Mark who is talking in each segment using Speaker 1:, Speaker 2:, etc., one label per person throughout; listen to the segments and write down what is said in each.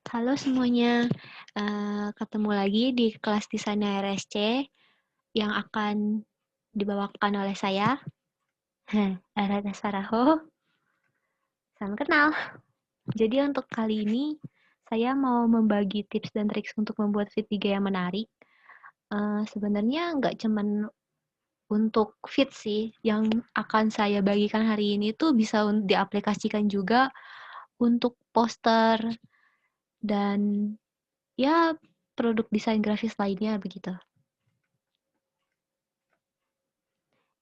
Speaker 1: Halo semuanya, ketemu lagi di kelas desain RSC yang akan dibawakan oleh saya, Arada Saraho. Salam kenal. Jadi untuk kali ini, saya mau membagi tips dan trik untuk membuat feed IG yang menarik. Sebenarnya nggak cuman untuk feed sih, yang akan saya bagikan hari ini tuh bisa diaplikasikan juga untuk poster dan ya produk desain grafis lainnya begitu.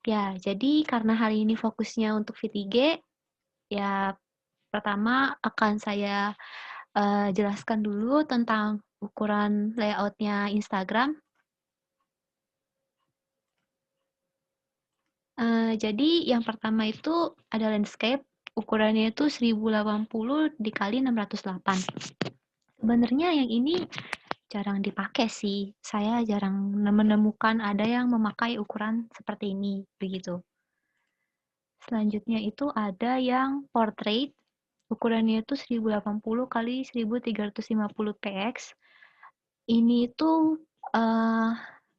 Speaker 1: Ya, jadi karena hari ini fokusnya untuk feed IG, ya pertama akan saya jelaskan dulu tentang ukuran layoutnya Instagram. Jadi yang pertama itu ada landscape, ukurannya itu 1080 dikali 608. Sebenarnya yang ini jarang dipakai sih. Saya jarang menemukan ada yang memakai ukuran seperti ini, begitu. Selanjutnya itu ada yang portrait, ukurannya itu 1080 kali 1350 px. Ini itu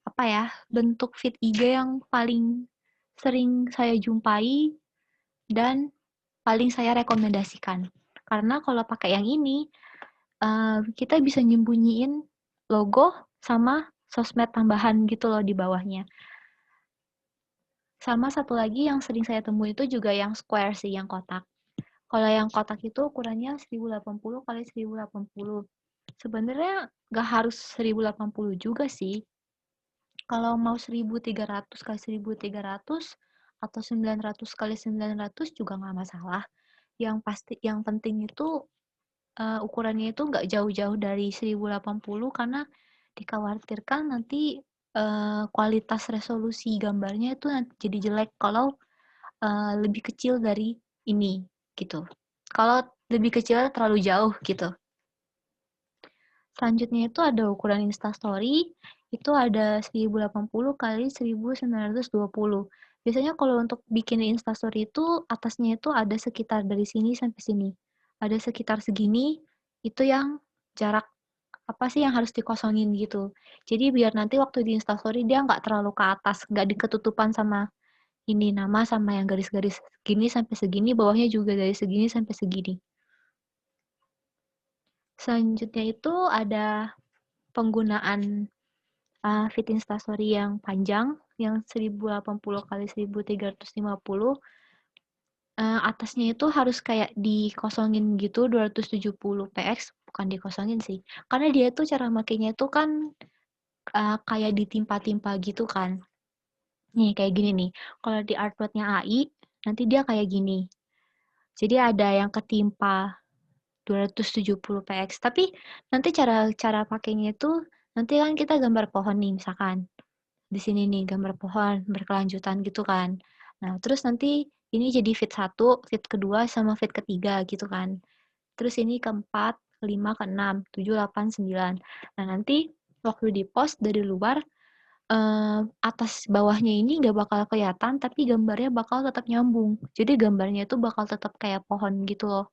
Speaker 1: apa ya, bentuk feed IG yang paling sering saya jumpai dan paling saya rekomendasikan. Karena kalau pakai yang ini, kita bisa nyembunyiin logo sama sosmed tambahan gitu loh di bawahnya. Sama satu lagi yang sering saya temui itu juga yang square sih, yang kotak. Kalau yang kotak itu ukurannya 1080 kali 1080. Sebenarnya nggak harus 1080 juga sih. Kalau mau 1300 kali 1300 atau 900 kali 900 juga nggak masalah. Yang pasti, yang penting itu ukurannya itu nggak jauh-jauh dari 1080 karena dikhawatirkan nanti kualitas resolusi gambarnya itu nanti jadi jelek kalau lebih kecil dari ini gitu. Kalau lebih kecil terlalu jauh gitu. Selanjutnya itu ada ukuran Instastory, itu ada 1080 kali 1920. Biasanya kalau untuk bikin Instastory itu atasnya itu ada sekitar dari sini sampai sini. Ada sekitar segini, itu yang jarak apa sih yang harus dikosongin gitu. Jadi biar nanti waktu di Instastory dia nggak terlalu ke atas, nggak diketutupan sama ini nama sama yang garis-garis segini sampai segini, bawahnya juga dari segini sampai segini. Selanjutnya itu ada penggunaan feed Instastory yang panjang, yang 1080 kali 1350. Atasnya itu harus kayak dikosongin gitu 270 px, bukan dikosongin sih. Karena dia tuh cara makainya itu kan kayak ditimpa-timpa gitu kan. Nih, kayak gini nih. Kalau di artwork-nya AI, nanti dia kayak gini. Jadi ada yang ketimpa 270 px. Tapi nanti cara pakainya itu, nanti kan kita gambar pohon nih misalkan. Di sini nih gambar pohon berkelanjutan gitu kan. Nah, terus nanti ini jadi feed 1, feed kedua, sama feed ketiga gitu kan. Terus ini keempat, kelima, keenam, 7, 8, 9. Nah, nanti waktu di post dari luar, atas bawahnya ini nggak bakal kelihatan, tapi gambarnya bakal tetap nyambung. Jadi gambarnya itu bakal tetap kayak pohon gitu loh.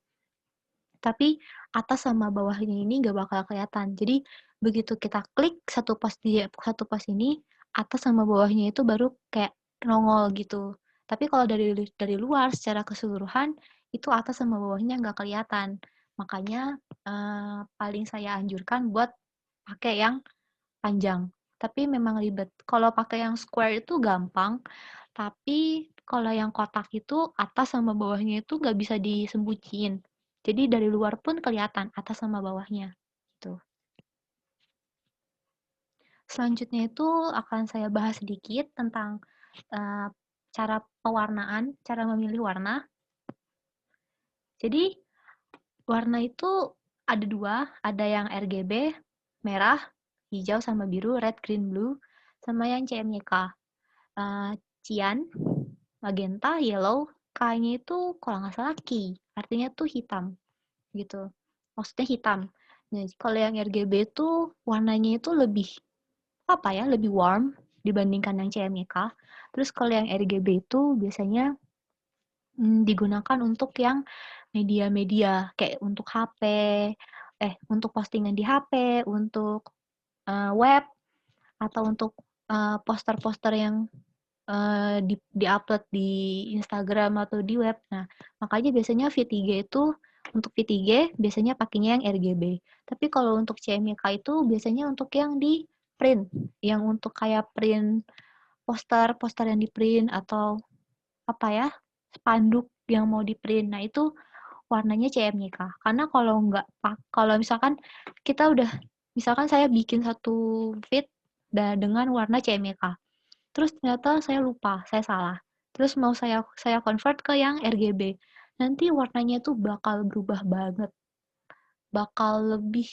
Speaker 1: Tapi atas sama bawahnya ini nggak bakal kelihatan. Jadi begitu kita klik satu post ini, atas sama bawahnya itu baru kayak nongol gitu. Tapi kalau dari luar secara keseluruhan itu atas sama bawahnya nggak kelihatan. Makanya paling saya anjurkan buat pakai yang panjang. Tapi memang ribet. Kalau pakai yang square itu gampang, tapi kalau yang kotak itu atas sama bawahnya itu nggak bisa disembunyiin. Jadi dari luar pun kelihatan atas sama bawahnya. Gitu. Selanjutnya itu akan saya bahas sedikit tentang uh, cara pewarnaan, cara memilih warna. Jadi warna itu ada dua, ada yang RGB, merah, hijau sama biru, red, green, blue, sama yang CMYK. Cyan, magenta, yellow, K-nya itu kalau nggak salah key, artinya tuh hitam gitu. Maksudnya hitam. Nah, kalau yang RGB itu warnanya itu lebih apa ya, lebih warm dibandingkan yang CMYK. Terus kalau yang RGB itu biasanya digunakan untuk yang media-media kayak untuk HP, untuk postingan di HP, untuk web, atau untuk poster-poster yang di-upload di Instagram atau di web. Nah, makanya biasanya V3 itu untuk V3 biasanya pakainya yang RGB. Tapi kalau untuk CMYK itu biasanya untuk yang di print, yang untuk kayak print poster yang di print atau apa ya, spanduk yang mau di print. Nah, itu warnanya CMYK. Karena kalau misalkan kita udah, misalkan saya bikin satu feed dengan warna CMYK. Terus ternyata saya lupa, saya salah. Terus mau saya convert ke yang RGB. Nanti warnanya tuh bakal berubah banget. Bakal lebih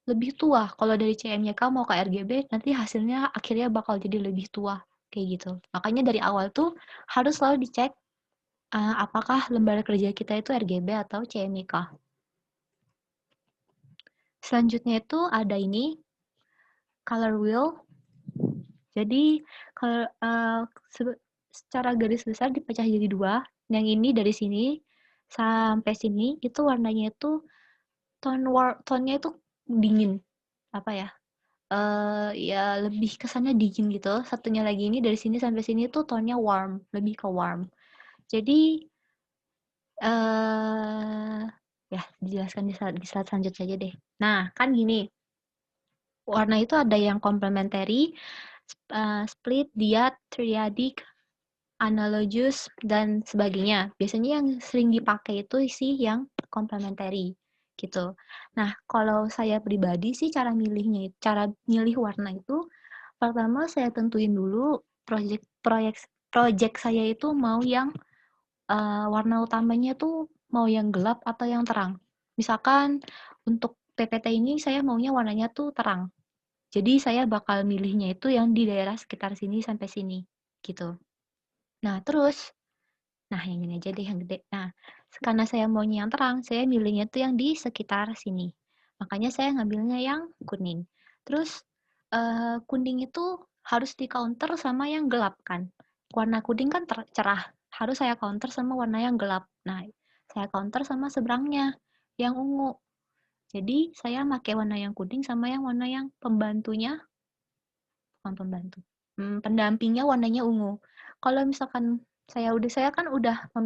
Speaker 1: lebih tua. Kalau dari CMYK mau ke RGB, nanti hasilnya akhirnya bakal jadi lebih tua. Kayak gitu. Makanya dari awal tuh harus selalu dicek apakah lembar kerja kita itu RGB atau CMYK. Selanjutnya itu ada ini, color wheel. Jadi kalau secara garis besar dipecah jadi dua. Yang ini dari sini sampai sini itu warnanya itu tone-nya itu dingin. Apa ya? Ya lebih kesannya dingin gitu. Satunya lagi ini dari sini sampai sini tuh tone-nya warm, lebih ke warm. Jadi ya dijelaskan di slide selanjutnya aja deh. Nah, kan gini. Warna itu ada yang complementary, split, diat, triadic, analogous, dan sebagainya. Biasanya yang sering dipakai itu sih yang complementary gitu. Nah, kalau saya pribadi sih cara milih warna itu, pertama saya tentuin dulu project saya itu mau yang warna utamanya tuh mau yang gelap atau yang terang. Misalkan untuk PPT ini saya maunya warnanya tuh terang. Jadi saya bakal milihnya itu yang di daerah sekitar sini sampai sini, gitu. Nah, terus, yang ini aja deh yang gede. Nah, karena saya maunya yang terang, saya milihnya tuh yang di sekitar sini. Makanya saya ngambilnya yang kuning. Terus, kuning itu harus di counter sama yang gelap kan. Warna kuning kan cerah, harus saya counter sama warna yang gelap. Nah, saya counter sama seberangnya, yang ungu. Jadi, saya pakai warna yang kuning sama yang warna yang pembantunya, bukan pembantu, pendampingnya warnanya ungu. Kalau misalkan saya kan udah mau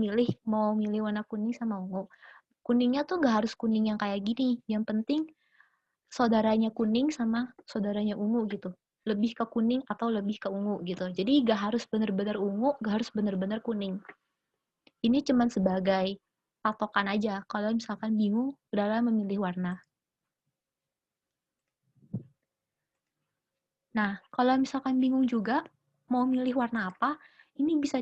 Speaker 1: milih warna kuning sama ungu. Kuningnya tuh nggak harus kuning yang kayak gini, yang penting saudaranya kuning sama saudaranya ungu gitu. Lebih ke kuning atau lebih ke ungu gitu. Jadi nggak harus bener-bener ungu, nggak harus bener-bener kuning. Ini cuman sebagai patokan aja kalau misalkan bingung dalam memilih warna. Nah, kalau misalkan bingung juga mau milih warna apa, ini bisa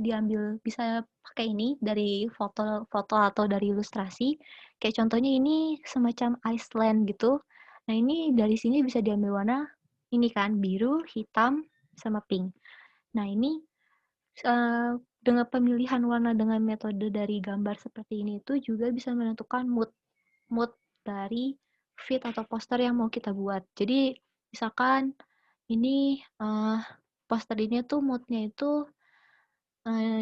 Speaker 1: pakai ini dari foto atau dari ilustrasi. Kayak contohnya ini semacam Iceland gitu. Nah, ini dari sini bisa diambil warna ini kan, biru, hitam, sama pink. Nah, ini dengan pemilihan warna dengan metode dari gambar seperti ini itu juga bisa menentukan mood dari feed atau poster yang mau kita buat. Jadi, misalkan ini poster ini tuh moodnya itu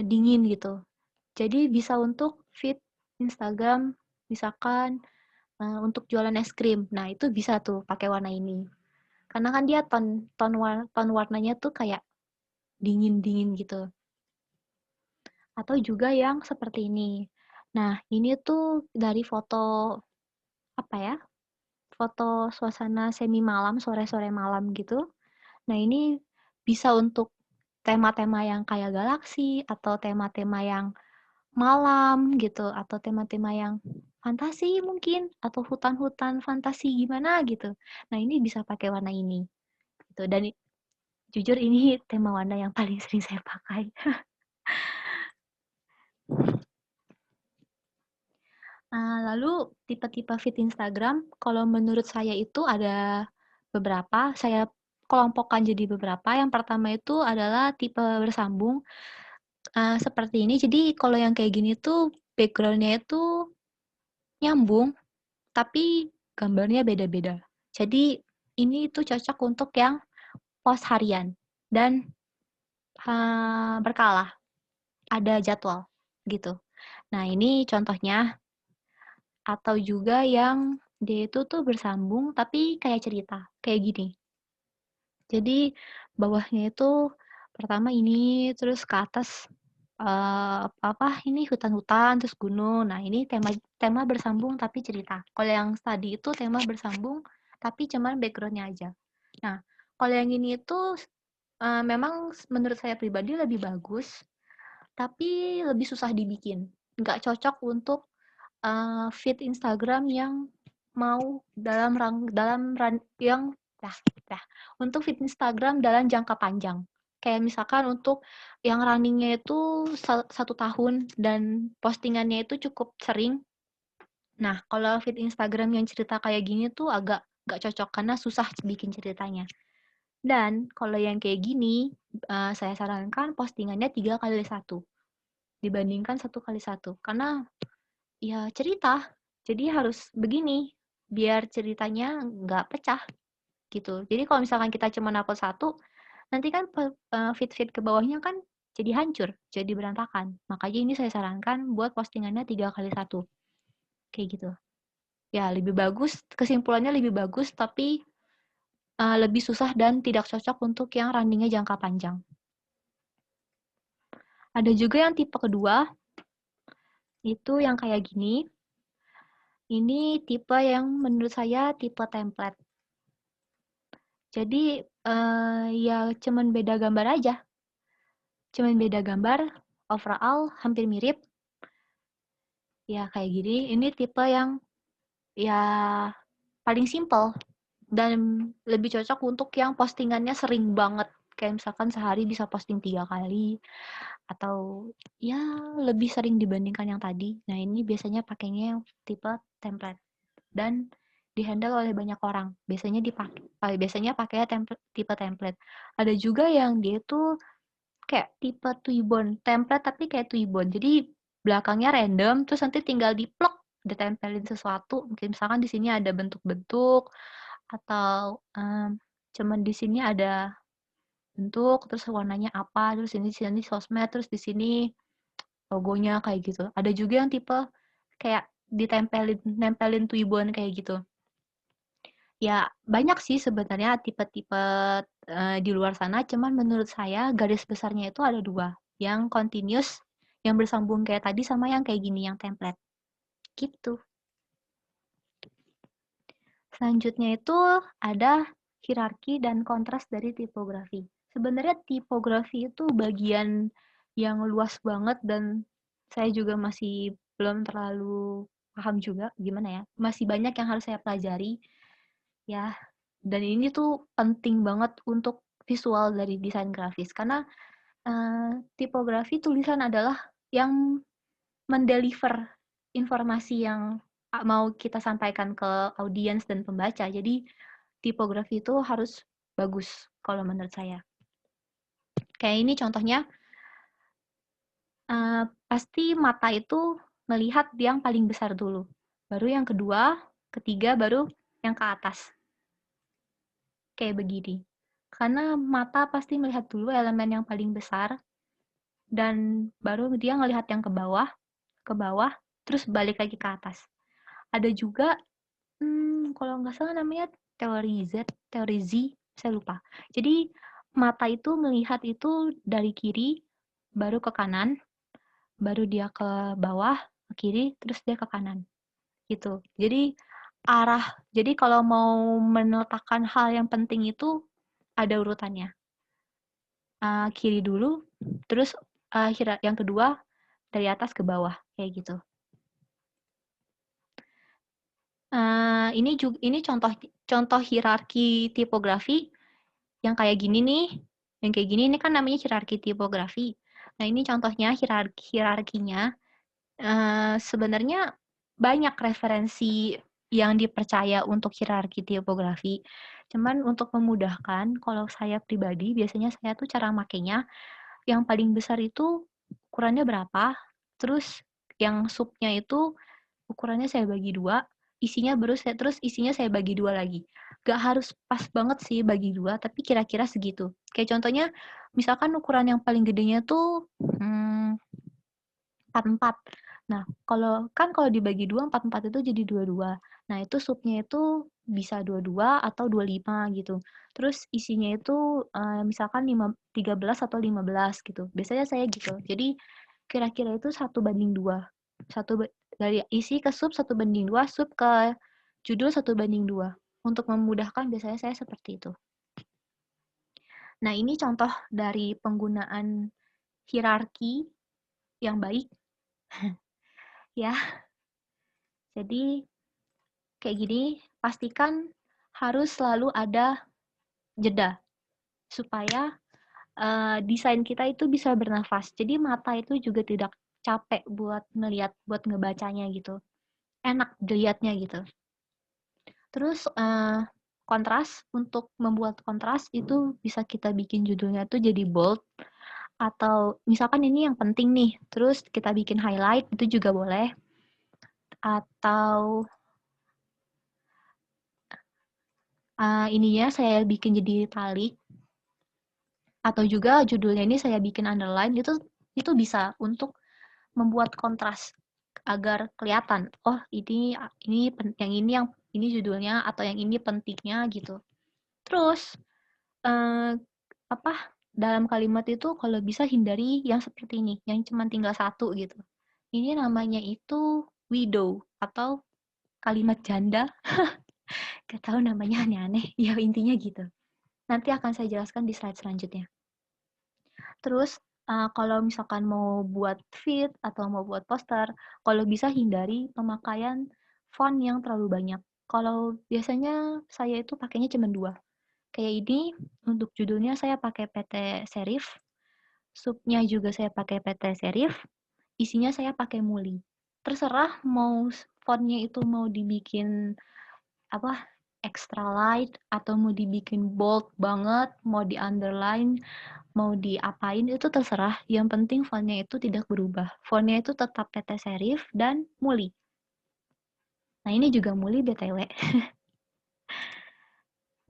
Speaker 1: dingin gitu. Jadi bisa untuk feed Instagram, misalkan untuk jualan es krim. Nah, itu bisa tuh pakai warna ini. Karena kan dia ton warnanya tuh kayak dingin-dingin gitu. Atau juga yang seperti ini. Nah, ini tuh dari foto apa ya? Foto suasana semi malam, sore-sore malam gitu. Nah, ini bisa untuk tema-tema yang kayak galaksi atau tema-tema yang malam gitu atau tema-tema yang fantasi mungkin atau hutan-hutan fantasi gimana gitu. Nah, ini bisa pakai warna ini gitu. Dan jujur ini tema warna yang paling sering saya pakai. Lalu tipe-tipe feed Instagram kalau menurut saya itu ada beberapa, saya kelompokkan jadi beberapa. Yang pertama itu adalah tipe bersambung. Seperti ini. Jadi kalau yang kayak gini tuh background-nya itu nyambung, tapi gambarnya beda-beda. Jadi ini tuh cocok untuk yang post harian dan berkala, ada jadwal gitu. Nah, ini contohnya. Atau juga yang Dia itu tuh bersambung tapi kayak cerita, kayak gini. Jadi bawahnya itu pertama ini, terus ke atas, ini hutan-hutan, terus gunung. Nah, ini tema tema bersambung tapi cerita. Kalau yang tadi itu tema bersambung tapi cuman background-nya aja. Nah, kalau yang ini itu, memang menurut saya pribadi lebih bagus, tapi lebih susah dibikin. Nggak cocok untuk, feed Instagram yang mau yang dah dah, untuk feed Instagram dalam jangka panjang. Kayak misalkan untuk yang running-nya itu 1 tahun dan postingannya itu cukup sering. Nah, kalau feed Instagram yang cerita kayak gini tuh agak nggak cocok karena susah bikin ceritanya. Dan kalau yang kayak gini, saya sarankan postingannya 3x1 dibandingkan 1x1 karena ya cerita, jadi harus begini biar ceritanya nggak pecah gitu. Jadi kalau misalkan kita cuma upload satu, nanti kan feed-feed ke bawahnya kan jadi hancur, jadi berantakan. Makanya ini saya sarankan buat postingannya 3x1 kayak gitu. Ya lebih bagus, kesimpulannya lebih bagus tapi lebih susah dan tidak cocok untuk yang running-nya jangka panjang. Ada juga yang tipe kedua, itu yang kayak gini. Ini tipe yang menurut saya tipe template. Jadi, ya cuman beda gambar aja. Cuman beda gambar, overall hampir mirip. Ya kayak gini, ini tipe yang ya paling simple dan lebih cocok untuk yang postingannya sering banget. Kayak misalkan sehari bisa posting 3 kali atau ya lebih sering dibandingkan yang tadi. Nah, ini biasanya pakainya yang tipe template dan dihandle oleh banyak orang. Biasanya pakai tipe template. Ada juga yang dia tuh kayak tipe Twibbon, template tapi kayak Twibbon. Jadi belakangnya random, terus nanti tinggal diplok, ditempelin sesuatu. Mungkin misalkan di sini ada bentuk-bentuk atau cuman di sini ada bentuk, terus warnanya apa, terus ini di sini sosmed, terus di sini logonya kayak gitu. Ada juga yang tipe kayak nempelin Twibbon kayak gitu. Ya, banyak sih sebenarnya tipe-tipe di luar sana, cuman menurut saya garis besarnya itu ada dua, yang continuous, yang bersambung kayak tadi, sama yang kayak gini, yang template. Gitu. Selanjutnya itu ada hierarki dan kontras dari tipografi. Sebenarnya tipografi itu bagian yang luas banget dan saya juga masih belum terlalu paham juga gimana ya. Masih banyak yang harus saya pelajari. Ya, dan ini tuh penting banget untuk visual dari desain grafis karena tipografi tulisan adalah yang mendeliver informasi yang mau kita sampaikan ke audiens dan pembaca. Jadi tipografi itu harus bagus kalau menurut saya. Kayak ini contohnya, pasti mata itu melihat yang paling besar dulu. Baru yang kedua, ketiga, baru yang ke atas. Kayak begini. Karena mata pasti melihat dulu elemen yang paling besar, dan baru dia ngelihat yang ke bawah, terus balik lagi ke atas. Ada juga, kalau nggak salah namanya teori Z, saya lupa. Jadi mata itu melihat itu dari kiri, baru ke kanan, baru dia ke bawah, ke kiri, terus dia ke kanan. Gitu. Jadi kalau mau meletakkan hal yang penting itu ada urutannya. Kiri dulu, terus yang kedua dari atas ke bawah, kayak gitu. Ini contoh hierarki tipografi yang kayak gini nih. Yang kayak gini ini kan namanya hierarki tipografi. Nah, ini contohnya hierarkinya. Sebenarnya banyak referensi yang dipercaya untuk hierarki tipografi. Cuman untuk memudahkan, kalau saya pribadi biasanya saya tuh cara makainya yang paling besar itu ukurannya berapa, terus yang subnya itu ukurannya saya bagi 2, terus isinya saya bagi 2 lagi. Gak harus pas banget sih bagi 2, tapi kira-kira segitu. Kayak contohnya, misalkan ukuran yang paling gedenya tuh 44. Nah, kalau dibagi 2, 4-4 itu jadi 22. Nah, itu supnya itu bisa 22 atau 25 gitu. Terus isinya itu misalkan 13 atau 15 gitu. Biasanya saya gitu. Jadi kira-kira itu 1:2. Dari isi ke sup 1:2, sup ke judul 1:2. Untuk memudahkan biasanya saya seperti itu. Nah, ini contoh dari penggunaan hierarki yang baik ya. Jadi kayak gini, pastikan harus selalu ada jeda supaya desain kita itu bisa bernafas. Jadi mata itu juga tidak capek buat ngelihat, buat ngebacanya gitu. Enak dilihatnya gitu. Terus kontras, untuk membuat kontras itu bisa kita bikin judulnya tuh jadi bold, atau misalkan ini yang penting nih, terus kita bikin highlight itu juga boleh. Atau ininya saya bikin jadi italic, atau juga judulnya ini saya bikin underline, itu bisa untuk membuat kontras agar kelihatan, oh ini yang ini judulnya atau yang ini pentingnya gitu. Terus dalam kalimat itu kalau bisa hindari yang seperti ini, yang cuma tinggal satu gitu. Ini namanya itu widow atau kalimat janda. Gak tahu namanya, aneh-aneh. Ya intinya gitu. Nanti akan saya jelaskan di slide selanjutnya. Terus kalau misalkan mau buat feed atau mau buat poster, kalau bisa hindari pemakaian font yang terlalu banyak. Kalau biasanya saya itu pakainya cuma 2. Kayak ini, untuk judulnya saya pakai PT Serif, subnya juga saya pakai PT Serif, isinya saya pakai Muli. Terserah mau fontnya itu mau dibikin extra light atau mau dibikin bold banget, mau di underline, mau diapain itu terserah. Yang penting fontnya itu tidak berubah. Fontnya itu tetap PT Serif dan Muli. Nah, ini juga Muli BTW.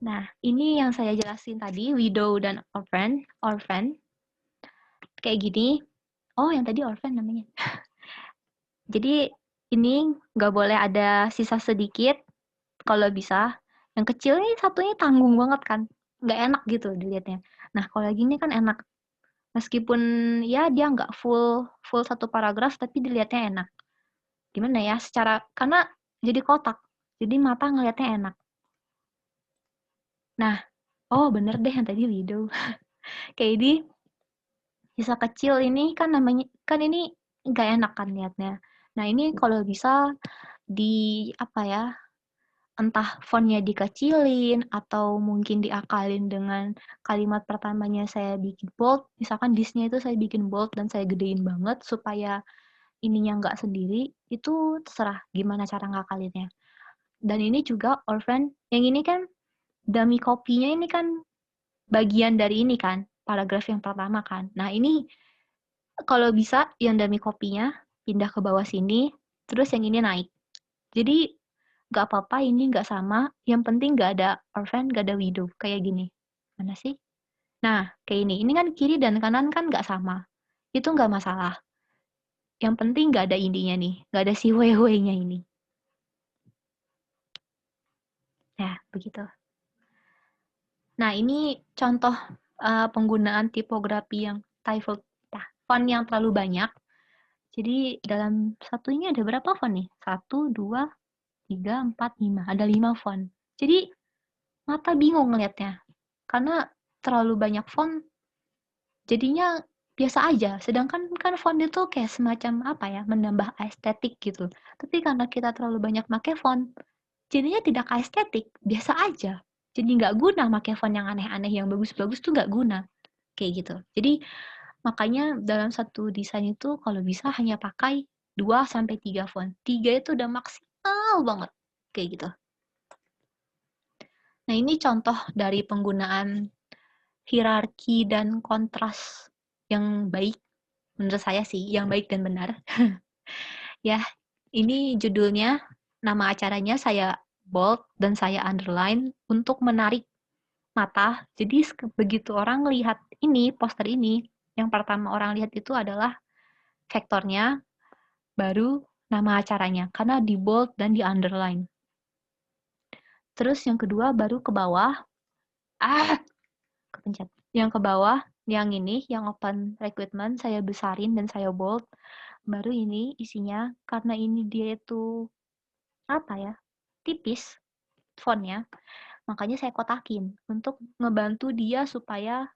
Speaker 1: Nah, ini yang saya jelasin tadi, widow dan orphan. Kayak gini. Oh, yang tadi orphan namanya. Jadi, ini nggak boleh ada sisa sedikit kalau bisa. Yang kecil ini satunya tanggung banget kan. Nggak enak gitu dilihatnya. Nah, kalau gini kan enak. Meskipun ya dia nggak full satu paragraf, tapi dilihatnya enak. Gimana ya, karena jadi kotak. Jadi mata ngelihatnya enak. Nah, oh bener deh yang tadi widow. Kayak ini, sisa kecil ini kan namanya, kan ini nggak enak kan lihatnya. Nah, ini kalau bisa entah fontnya dikecilin atau mungkin diakalin dengan kalimat pertamanya saya bikin bold, misalkan this-nya itu saya bikin bold dan saya gedein banget supaya ininya nggak sendiri, itu terserah gimana cara ngakalinnya. Dan ini juga orphan, yang ini kan dummy copy-nya ini kan bagian dari ini kan, paragraf yang pertama kan. Nah ini kalau bisa yang dummy copy-nya pindah ke bawah sini, terus yang ini naik. Jadi nggak apa-apa ini nggak sama, yang penting nggak ada orphan, nggak ada widow, kayak gini. Mana sih? Nah, kayak ini kan kiri dan kanan kan nggak sama. Itu nggak masalah. Yang penting nggak ada ininya nih, nggak ada si wewe-nya ini. Ya, begitu. Nah, ini contoh penggunaan tipografi yang typefold, font yang terlalu banyak. Jadi dalam satu ini ada berapa font nih? 1, 2, 3, 4, 5. Ada 5 font. Jadi mata bingung ngelihatnya. Karena terlalu banyak font, jadinya biasa aja. Sedangkan kan font itu kayak semacam menambah estetik gitu. Tapi karena kita terlalu banyak pakai font, jadinya tidak estetik, biasa aja. Jadi nggak guna pakai font yang aneh-aneh, yang bagus-bagus tuh nggak guna. Kayak gitu. Jadi makanya dalam satu desain itu kalau bisa hanya pakai 2-3 font. 3 itu udah maksimal banget. Kayak gitu. Nah, ini contoh dari penggunaan hierarki dan kontras yang baik. Menurut saya sih, yang baik dan benar. Ya, ini judulnya, nama acaranya saya bold dan saya underline untuk menarik mata. Jadi begitu orang lihat ini, poster ini, yang pertama orang lihat itu adalah vektornya, baru nama acaranya, karena di bold dan di underline. Terus yang kedua baru ke bawah, kepencet. Yang ke bawah, yang ini, yang open recruitment, saya besarin dan saya bold. Baru ini isinya, karena ini dia itu, apa ya, tipis fontnya, makanya saya kotakin untuk ngebantu dia supaya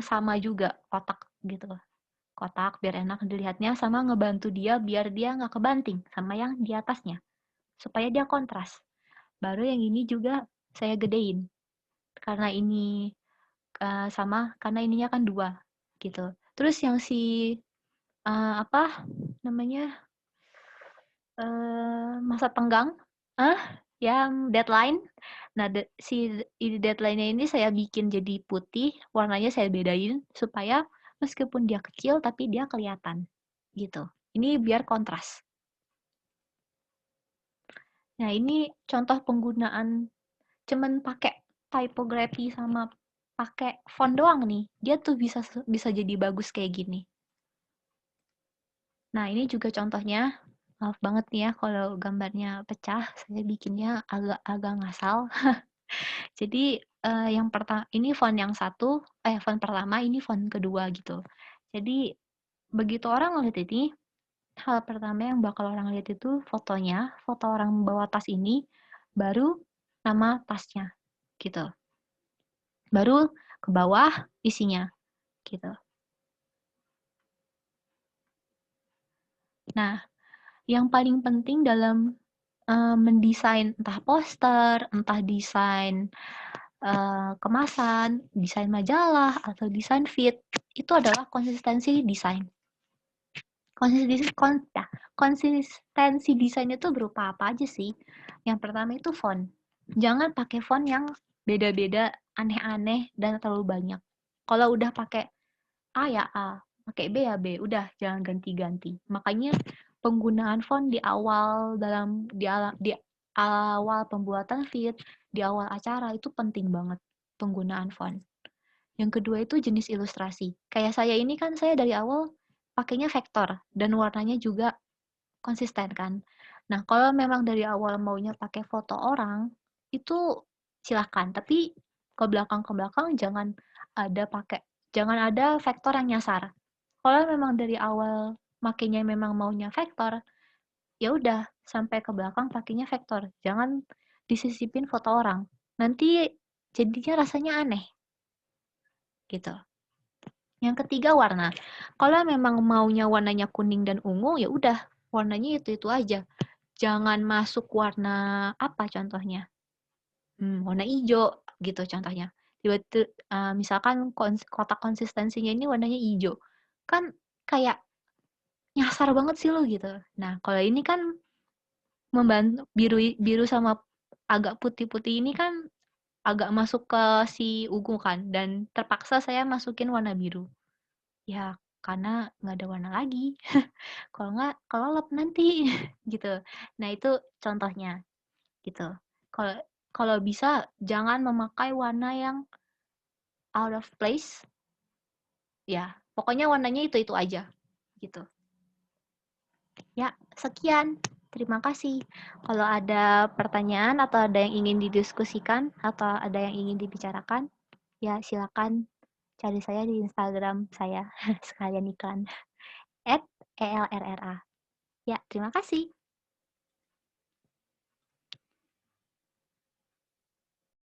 Speaker 1: sama juga kotak gitu. Kotak biar enak dilihatnya, sama ngebantu dia biar dia nggak kebanting sama yang di atasnya. Supaya dia kontras. Baru yang ini juga saya gedein. Karena ini sama, karena ininya kan 2 gitu. Terus yang si apa namanya? Masa tenggang, yang deadline. Nah, si deadline-nya ini saya bikin jadi putih, warnanya saya bedain supaya meskipun dia kecil tapi dia kelihatan gitu. Ini biar kontras. Nah, ini contoh penggunaan cuman pakai typography sama pakai font doang nih. Dia tuh bisa bisa jadi bagus kayak gini. Nah, ini juga contohnya. Maaf banget nih ya kalau gambarnya pecah, saya bikinnya agak ngasal. Jadi, yang ini font yang satu, font pertama, ini font kedua gitu. Jadi, begitu orang ngeliat ini, hal pertama yang bakal orang lihat itu fotonya, foto orang bawa tas ini, baru nama tasnya, gitu. Baru ke bawah isinya, gitu. Nah, yang paling penting dalam mendesain entah poster, entah desain kemasan, desain majalah, atau desain feed, itu adalah konsistensi desain. Konsistensi desain itu berupa apa aja sih? Yang pertama itu font. Jangan pakai font yang beda-beda, aneh-aneh, dan terlalu banyak. Kalau udah pakai A ya A, pakai B ya B, udah jangan ganti-ganti. Makanya penggunaan font di awal di awal pembuatan feed, di awal acara itu penting banget penggunaan font. Yang kedua itu jenis ilustrasi. Kayak saya ini kan saya dari awal pakainya vektor dan warnanya juga konsisten kan. Nah, kalau memang dari awal maunya pakai foto orang, itu silahkan. Tapi ke belakang jangan ada vektor yang nyasar. Kalau memang dari awal makainya memang maunya vektor, ya udah sampai ke belakang pakainya vektor. Jangan disisipin foto orang. Nanti jadinya rasanya aneh gitu. Yang ketiga warna. Kalau memang maunya warnanya kuning dan ungu, ya udah warnanya itu aja. Jangan masuk warna apa contohnya? Warna hijau gitu contohnya. Tiba-tiba misalkan kotak konsistensinya ini warnanya hijau. Kan kayak nyasar banget sih lo gitu. Nah, kalau ini kan membantu biru sama agak putih-putih ini kan agak masuk ke si ungu kan, dan terpaksa saya masukin warna biru. Ya, karena nggak ada warna lagi. Kalau nggak, kelelep nanti, gitu. Nah, itu contohnya, gitu. Kalau kalau bisa, jangan memakai warna yang out of place. Ya, pokoknya warnanya itu aja, gitu. Ya, sekian. Terima kasih. Kalau ada pertanyaan atau ada yang ingin didiskusikan atau ada yang ingin dibicarakan, ya silakan cari saya di Instagram saya sekalian iklan @elrra. Ya, terima kasih.